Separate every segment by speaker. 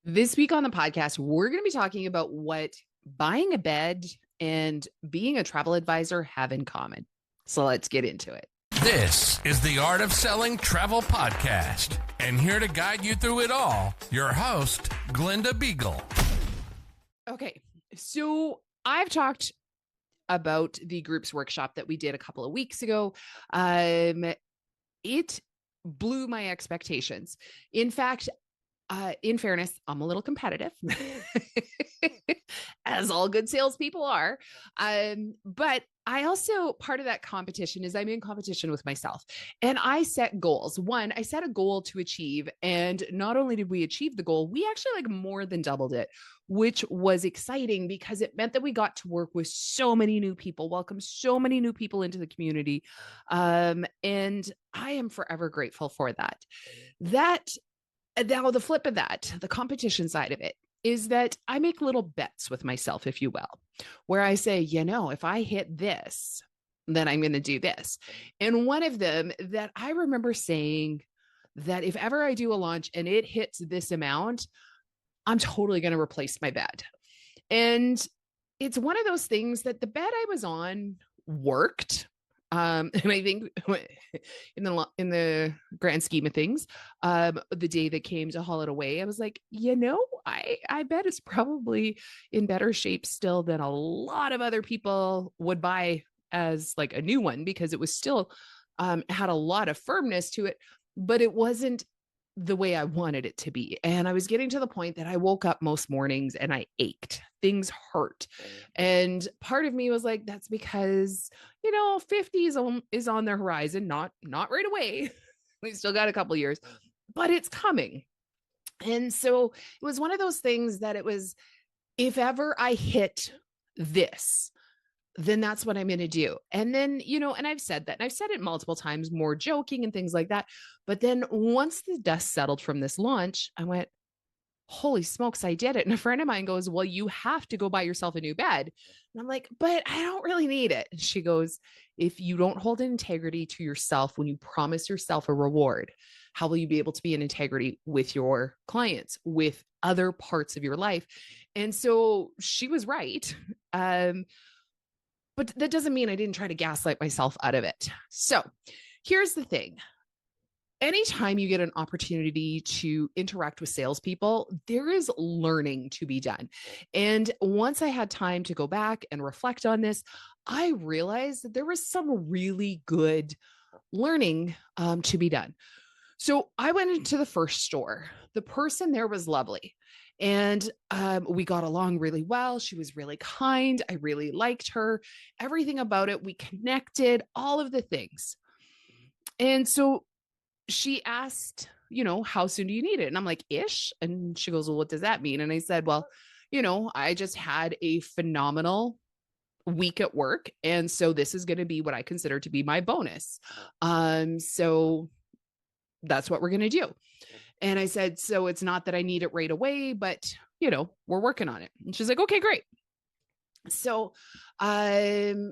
Speaker 1: This week on the podcast, we're going to be talking about what buying a bed and being a travel advisor have in common. So let's get into it.
Speaker 2: This is the Art of Selling Travel Podcast. And here to guide you through it all, your host, Glenda Beagle.
Speaker 1: Okay, so I've talked about the groups workshop that we did a couple of weeks ago. It blew my expectations. In fact, in fairness, I'm a little competitive, as all good salespeople are. But I also, part of that competition is I'm in competition with myself. And I set goals. One, I set a goal to achieve. And not only did we achieve the goal, we actually more than doubled it, which was exciting because it meant that we got to work with so many new people, welcome so many new people into the community. And I am forever grateful for that. Now, the flip of that, the competition side of it, is that I make little bets with myself, if you will, where I say, if I hit this, then I'm going to do this. And one of them that I remember saying that if ever I do a launch and it hits this amount, I'm totally going to replace my bed. And it's one of those things that the bed I was on worked. And I think in the grand scheme of things, the day that came to haul it away, I was like, I bet it's probably in better shape still than a lot of other people would buy as like a new one, because it was still had a lot of firmness to it, but it wasn't the way I wanted it to be. And I was getting to the point that I woke up most mornings and I ached. Things hurt. And part of me was like, that's because, 50 is on the horizon, not right away. We still got a couple years, but it's coming. And so it was one of those things that it was, if ever I hit this, then that's what I'm going to do. And then, and I've said that, and I've said it multiple times, more joking and things like that. But then once the dust settled from this launch, I went, holy smokes, I did it. And a friend of mine goes, well, you have to go buy yourself a new bed. And I'm like, but I don't really need it. And she goes, if you don't hold an integrity to yourself, when you promise yourself a reward, how will you be able to be in integrity with your clients, with other parts of your life? And so she was right. But that doesn't mean I didn't try to gaslight myself out of it. So here's the thing. Anytime you get an opportunity to interact with salespeople, there is learning to be done. And once I had time to go back and reflect on this, I realized that there was some really good learning to be done. So I went into the first store. The person there was lovely. And we got along really well. She was really kind. I really liked her. Everything about it. We connected, all of the things. And so she asked, how soon do you need it? And I'm like, ish. And she goes, well, what does that mean? And I said, well, I just had a phenomenal week at work. And so this is going to be what I consider to be my bonus. So that's what we're going to do. And I said, so it's not that I need it right away, but, we're working on it. And she's like, okay, great. So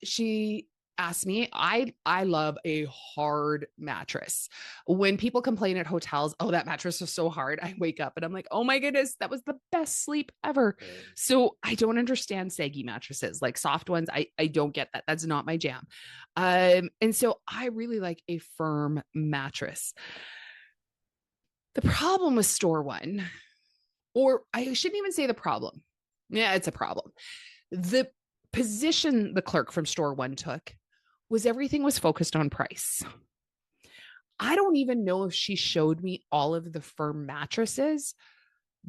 Speaker 1: she asked me, I love a hard mattress. When people complain at hotels, oh, that mattress was so hard, I wake up and I'm like, oh my goodness, that was the best sleep ever. So I don't understand saggy mattresses, like soft ones. I don't get that. That's not my jam. And so I really like a firm mattress. The problem with store one, or I shouldn't even say the problem. Yeah, it's a problem. The position the clerk from store one took was everything was focused on price. I don't even know if she showed me all of the firm mattresses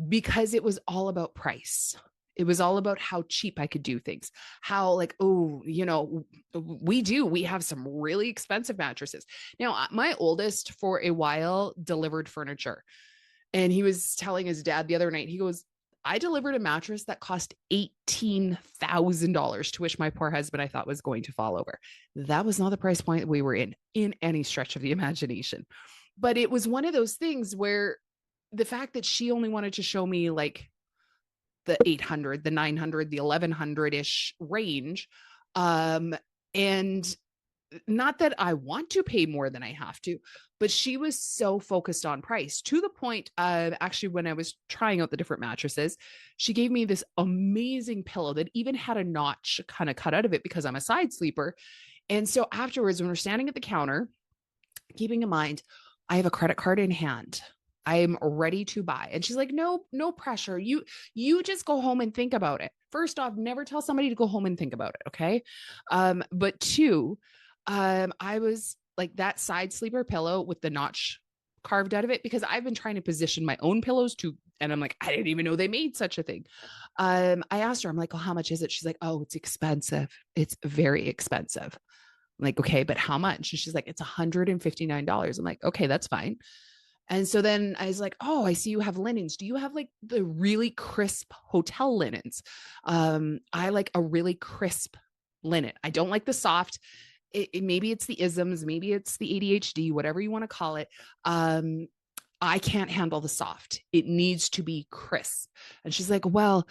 Speaker 1: because it was all about price. It was all about how cheap I could do things. How like, we have some really expensive mattresses. Now, my oldest for a while delivered furniture. And he was telling his dad the other night, he goes, I delivered a mattress that cost $18,000, to which my poor husband, I thought, was going to fall over. That was not the price point we were in any stretch of the imagination. But it was one of those things where the fact that she only wanted to show me like the 800, the 900, the 1100-ish range. And not that I want to pay more than I have to, But she was so focused on price to the point of actually when I was trying out the different mattresses, she gave me this amazing pillow that even had a notch kind of cut out of it because I'm a side sleeper. And so afterwards, when we're standing at the counter, keeping in mind, I have a credit card in hand. I'm ready to buy. And she's like, no pressure. You just go home and think about it. First off, never tell somebody to go home and think about it. Okay. But two, I was like that side sleeper pillow with the notch carved out of it because I've been trying to position my own pillows to, and I'm like, I didn't even know they made such a thing. I asked her, I'm like, oh, how much is it? She's like, oh, it's expensive. It's very expensive. I'm like, okay, but how much? And she's like, it's $159. I'm like, okay, that's fine. And so then I was like, oh, I see you have linens. Do you have like the really crisp hotel linens? I like a really crisp linen. I don't like the soft. Maybe it's the isms, maybe it's the ADHD, whatever you want to call it. I can't handle the soft. It needs to be crisp. And she's like, well,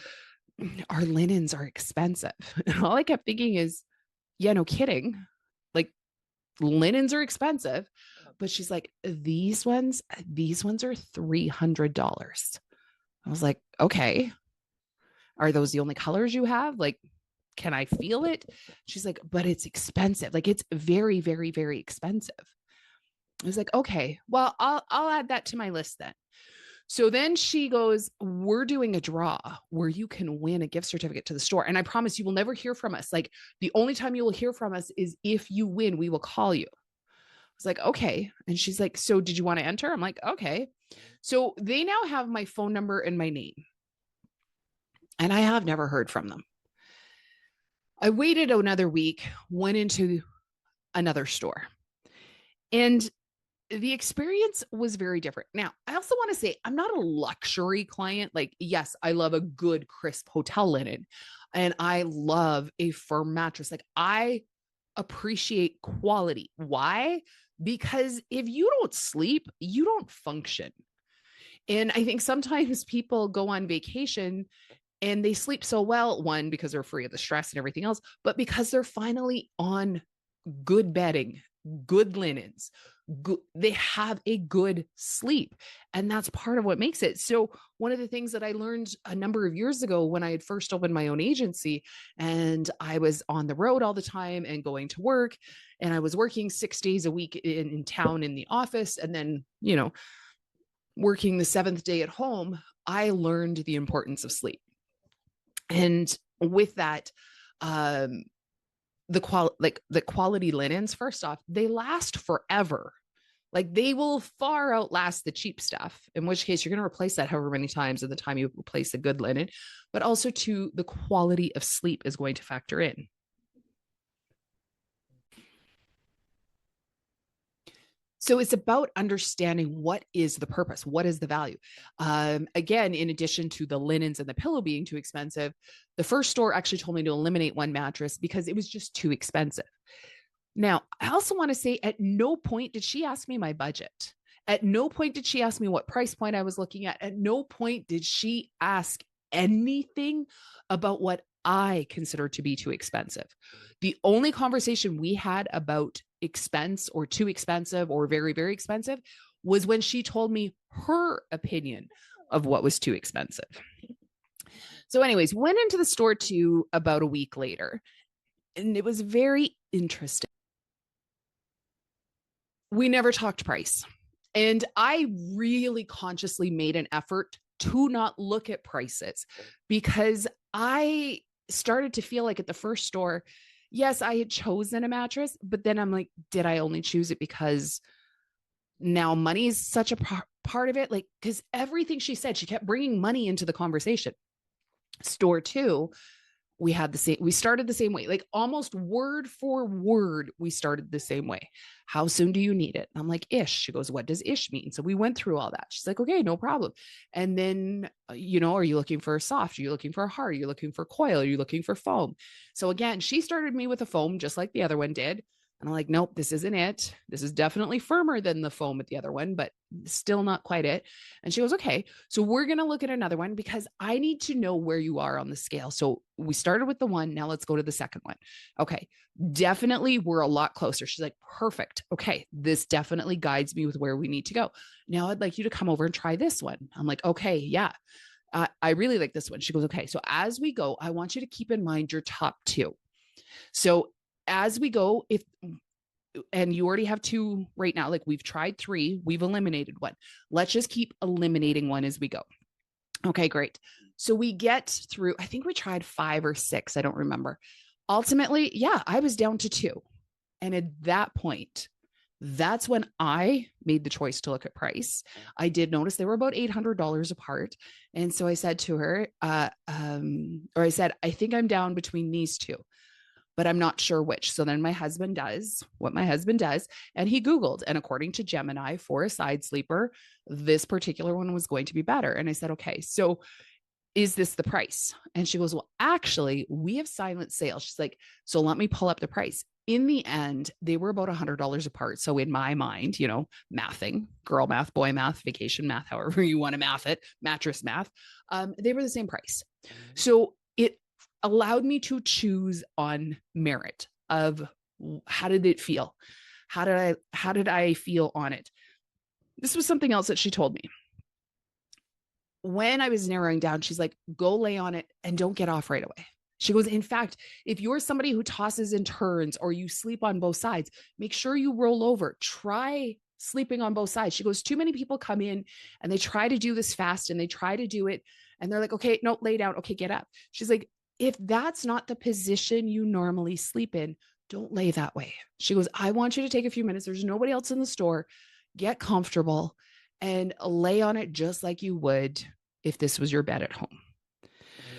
Speaker 1: our linens are expensive. And all I kept thinking is, yeah, no kidding. Like linens are expensive. But she's like, these ones are $300. I was like, okay. Are those the only colors you have? Like, can I feel it? She's like, but it's expensive. Like it's very, very, very expensive. I was like, okay, well, I'll add that to my list then. So then she goes, we're doing a draw where you can win a gift certificate to the store. And I promise you will never hear from us. Like the only time you will hear from us is if you win, we will call you. I was like, okay. And she's like, so did you want to enter? I'm like, okay. So they now have my phone number and my name. And I have never heard from them. I waited another week, went into another store. And the experience was very different. Now, I also want to say I'm not a luxury client. Like, yes, I love a good, crisp hotel linen and I love a firm mattress. Like, I appreciate quality. Why? Because if you don't sleep, you don't function. And I think sometimes people go on vacation and they sleep so well, one, because they're free of the stress and everything else, but because they're finally on good bedding, good linens, they have a good sleep. And that's part of what makes it. So one of the things that I learned a number of years ago when I had first opened my own agency and I was on the road all the time and going to work, and I was working 6 days a week in town in the office, and then, working the 7th day at home, I learned the importance of sleep. And with that, the quality linens, first off, they last forever. Like they will far outlast the cheap stuff, in which case you're going to replace that however many times in the time you replace a good linen, but also to the quality of sleep is going to factor in. So it's about understanding what is the purpose, what is the value. Again, in addition to the linens and the pillow being too expensive, the first store actually told me to eliminate one mattress because it was just too expensive. Now, I also want to say at no point did she ask me my budget. At no point did she ask me what price point I was looking at. At no point did she ask anything about what I consider to be too expensive. The only conversation we had about expense or too expensive or very, very expensive was when she told me her opinion of what was too expensive. So anyways, went into the store too about a week later, and it was very interesting. We never talked price. And I really consciously made an effort to not look at prices because I started to feel like at the first store, yes, I had chosen a mattress, but then I'm like, did I only choose it because now money is such a part of it? Like, because everything she said, she kept bringing money into the conversation. Store two, we started the same way, like almost word for word. We started the same way. How soon do you need it? I'm like, ish. She goes, what does ish mean? So we went through all that. She's like, okay, no problem. And then, are you looking for a soft? Are you looking for a hard? Are you looking for coil? Are you looking for foam? So again, she started me with a foam, just like the other one did. And I'm like, nope, this isn't it. This is definitely firmer than the foam at the other one, but still not quite it. And she goes, okay, so we're going to look at another one because I need to know where you are on the scale. So we started with the one. Now let's go to the second one. Okay. Definitely we're a lot closer. She's like, perfect. Okay. This definitely guides me with where we need to go. Now I'd like you to come over and try this one. I'm like, okay, yeah. I really like this one. She goes, okay. So as we go, I want you to keep in mind your top two. So as we go, and you already have two right now, like we've tried three, we've eliminated one. Let's just keep eliminating one as we go. Okay, great. So we get through, I think we tried 5 or 6. I don't remember. Ultimately, yeah, I was down to 2. And at that point, that's when I made the choice to look at price. I did notice they were about $800 apart. And so I said to her, or I said, I think I'm down between these two, but I'm not sure which. So then my husband does what my husband does. And he Googled, and according to Gemini, for a side sleeper, this particular one was going to be better. And I said, okay, so is this the price? And she goes, well, actually, we have silent sales. She's like, so let me pull up the price. In the end, they were about $100 apart. So in my mind, mathing, girl math, boy math, vacation math, however you want to math it, mattress math, they were the same price. So it allowed me to choose on merit of how did it feel? How did I feel on it? This was something else that she told me. When I was narrowing down, she's like, go lay on it and don't get off right away. She goes, in fact, if you're somebody who tosses and turns or you sleep on both sides, make sure you roll over. Try sleeping on both sides. She goes, too many people come in and they try to do this fast and they try to do it. And they're like, okay, no, lay down. Okay, get up. She's like, if that's not the position you normally sleep in, don't lay that way. She goes, I want you to take a few minutes. There's nobody else in the store. Get comfortable and lay on it just like you would if this was your bed at home.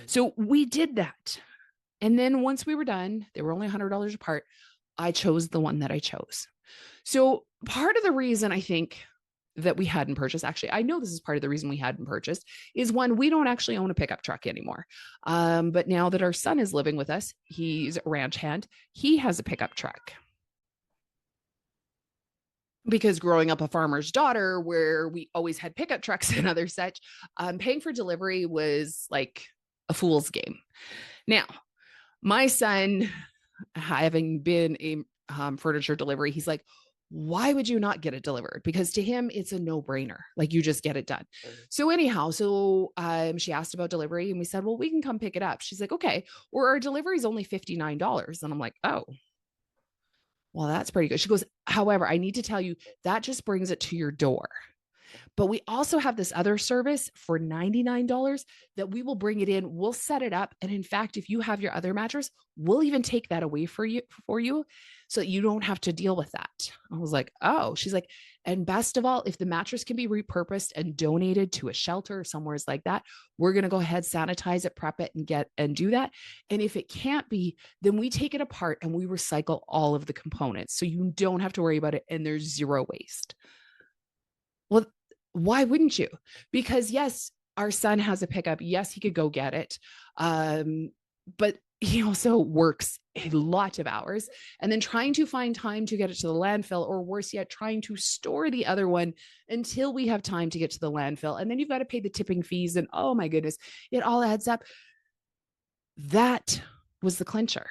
Speaker 1: So we did that. And then once we were done, they were only $100 apart. I chose the one that I chose. So part of the reason I think that we hadn't purchased, actually, I know this is part of the reason we hadn't purchased, is one, we don't actually own a pickup truck anymore. But now that our son is living with us, he's a ranch hand, he has a pickup truck. Because growing up a farmer's daughter, where we always had pickup trucks and other such, paying for delivery was like a fool's game. Now, my son, having been a furniture delivery, he's like, why would you not get it delivered? Because to him, it's a no-brainer. Like, you just get it done. So anyhow, she asked about delivery and we said, well, we can come pick it up. She's like, okay, or our delivery is only $59. And I'm like, oh, well, that's pretty good. She goes, however, I need to tell you that just brings it to your door. But we also have this other service for $99 that we will bring it in. We'll set it up. And in fact, if you have your other mattress, we'll even take that away for you so that you don't have to deal with that. I was like, oh, she's like, and best of all, if the mattress can be repurposed and donated to a shelter or somewhere like that, we're going to go ahead, sanitize it, prep it, and do that. And if it can't be, then we take it apart and we recycle all of the components. So you don't have to worry about it. And there's zero waste. Well, why wouldn't you? Because yes, our son has a pickup. Yes, he could go get it. But he also works a lot of hours, and then trying to find time to get it to the landfill, or worse yet, trying to store the other one until we have time to get to the landfill. And then you've got to pay the tipping fees, and oh my goodness, it all adds up. That was the clincher,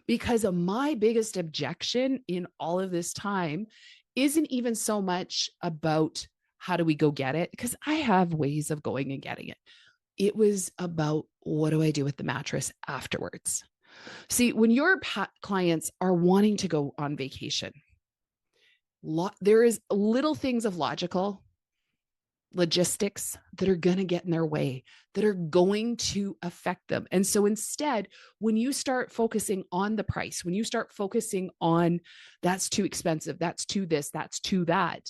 Speaker 1: because my biggest objection in all of this time isn't even so much about how do we go get it, because I have ways of going and getting it. It was about, what do I do with the mattress afterwards? See, when your clients are wanting to go on vacation, there is little things of logistics that are going to get in their way, that are going to affect them. And so instead, when you start focusing on the price, when you start focusing on that's too expensive, that's too this, that's too that,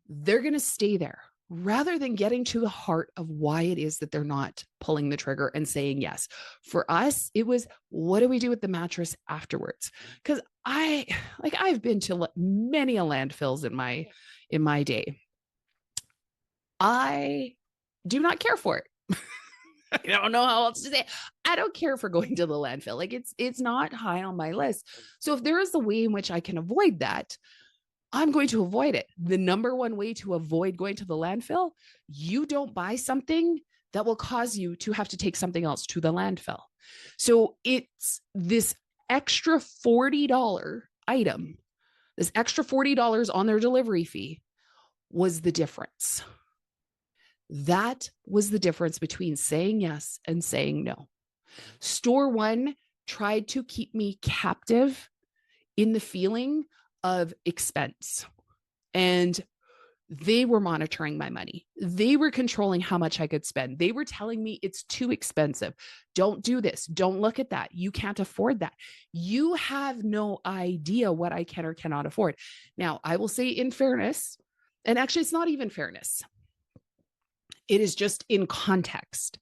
Speaker 1: they're going to stay there rather than getting to the heart of why it is that they're not pulling the trigger and saying yes. For us, it was, what do we do with the mattress afterwards? Because I've been to many landfills in my day. I do not care for it. I don't know how else to say it. I don't care for going to the landfill. Like it's not high on my list. So if there is a way in which I can avoid that, I'm going to avoid it. The number one way to avoid going to the landfill, you don't buy something that will cause you to have to take something else to the landfill. So it's this extra $40 item, this extra $40 on their delivery fee was the difference. That was the difference between saying yes and saying no. Store one tried to keep me captive in the feeling of expense. And they were monitoring my money. They were controlling how much I could spend. They were telling me it's too expensive. Don't do this. Don't look at that. You can't afford that. You have no idea what I can or cannot afford. Now, I will say in fairness, and actually it's not even fairness. It is just in context.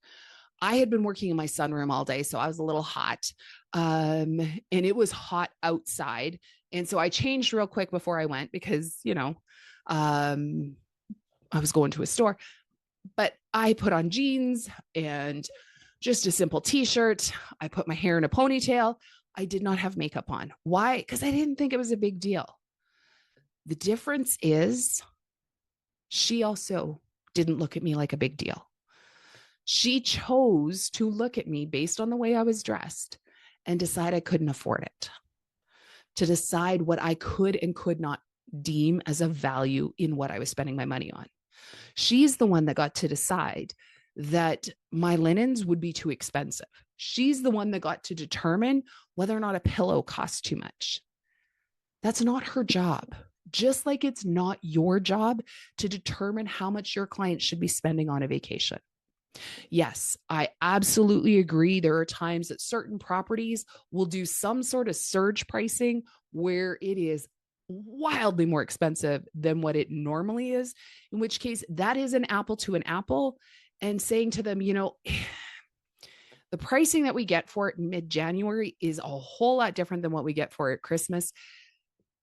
Speaker 1: I had been working in my sunroom all day, so I was a little hot. And it was hot outside. And so I changed real quick before I went because, I was going to a store, but I put on jeans and just a simple t-shirt. I put my hair in a ponytail. I did not have makeup on. Why? Because I didn't think it was a big deal. The difference is she also didn't look at me like a big deal. She chose to look at me based on the way I was dressed and decide I couldn't afford it, to decide what I could and could not deem as a value in what I was spending my money on. She's the one that got to decide that my linens would be too expensive. She's the one that got to determine whether or not a pillow costs too much. That's not her job. Just like it's not your job to determine how much your client should be spending on a vacation. Yes, I absolutely agree. There are times that certain properties will do some sort of surge pricing where it is wildly more expensive than what it normally is, in which case that is an apple to an apple, and saying to them, the pricing that we get for it in mid-January is a whole lot different than what we get for it at Christmas.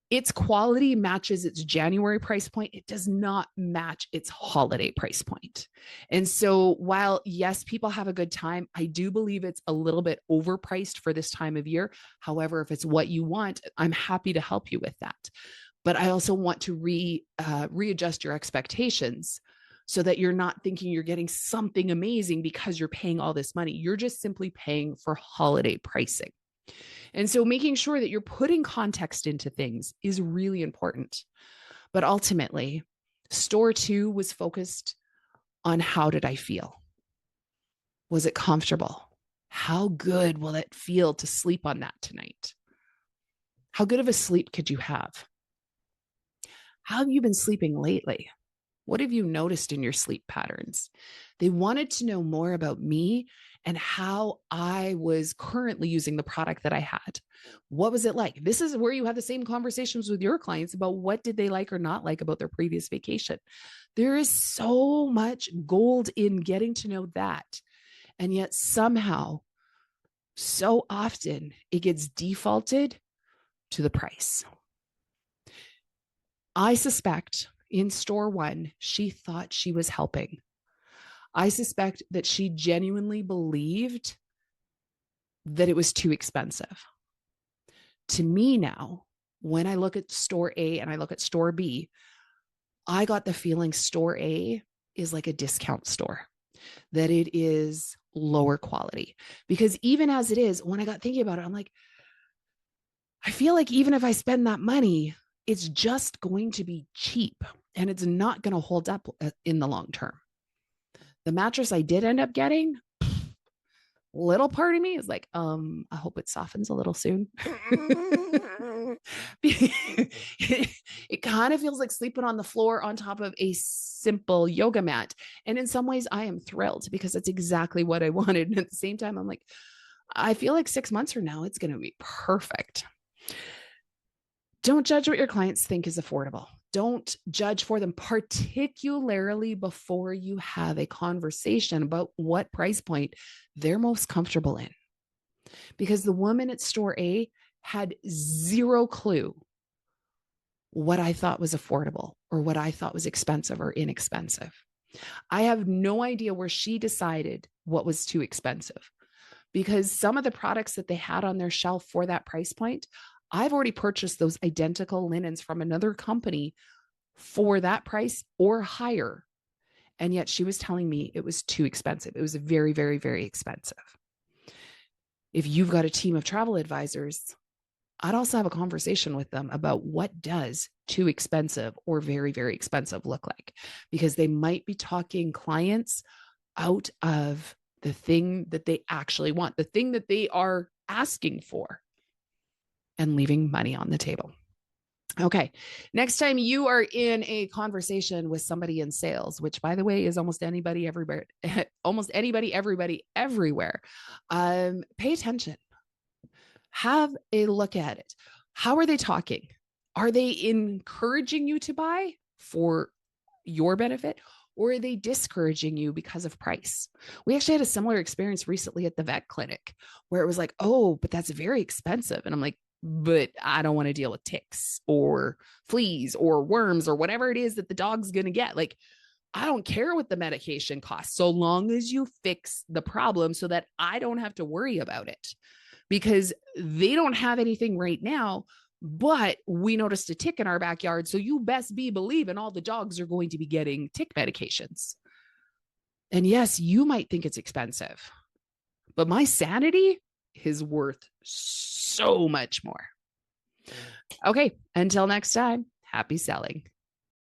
Speaker 1: Its quality matches its January price point. It does not match its holiday price point. And so while, yes, people have a good time, I do believe it's a little bit overpriced for this time of year. However, if it's what you want, I'm happy to help you with that. But I also want to readjust your expectations so that you're not thinking you're getting something amazing because you're paying all this money. You're just simply paying for holiday pricing. And so making sure that you're putting context into things is really important. But ultimately, store two was focused on how did I feel? Was it comfortable? How good will it feel to sleep on that tonight? How good of a sleep could you have? How have you been sleeping lately? What have you noticed in your sleep patterns? They wanted to know more about me and how I was currently using the product that I had. What was it like? This is where you have the same conversations with your clients about what did they like or not like about their previous vacation. There is so much gold in getting to know that. And yet somehow, so often, it gets defaulted to the price. I suspect in store one, she thought she was helping. I suspect that she genuinely believed that it was too expensive. To me now, when I look at store A and I look at store B, I got the feeling store A is like a discount store, that it is lower quality. Because even as it is, when I got thinking about it, I'm like, I feel like even if I spend that money, it's just going to be cheap and it's not going to hold up in the long term. The mattress I did end up getting, little part of me is like, I hope it softens a little soon. It kind of feels like sleeping on the floor on top of a simple yoga mat. And in some ways I am thrilled because that's exactly what I wanted. And at the same time, I'm like, I feel like 6 months from now, it's going to be perfect. Don't judge what your clients think is affordable. Don't judge for them, particularly before you have a conversation about what price point they're most comfortable in. Because the woman at store A had zero clue what I thought was affordable or what I thought was expensive or inexpensive. I have no idea where she decided what was too expensive, because some of the products that they had on their shelf for that price point, I've already purchased those identical linens from another company for that price or higher. And yet she was telling me it was too expensive. It was very, very, very expensive. If you've got a team of travel advisors, I'd also have a conversation with them about what does too expensive or very, very expensive look like, because they might be talking clients out of the thing that they actually want, the thing that they are asking for, and leaving money on the table. Okay. Next time you are in a conversation with somebody in sales, which by the way is almost anybody, everywhere, almost anybody, everybody, everywhere, pay attention. Have a look at it. How are they talking? Are they encouraging you to buy for your benefit, or are they discouraging you because of price? We actually had a similar experience recently at the vet clinic where it was like, oh, but that's very expensive. And I'm like, but I don't want to deal with ticks or fleas or worms or whatever it is that the dog's going to get. Like, I don't care what the medication costs, so long as you fix the problem so that I don't have to worry about it, because they don't have anything right now, but we noticed a tick in our backyard. So you best be believing all the dogs are going to be getting tick medications. And yes, you might think it's expensive, but my sanity is worth so much more. Okay, until next time, happy selling.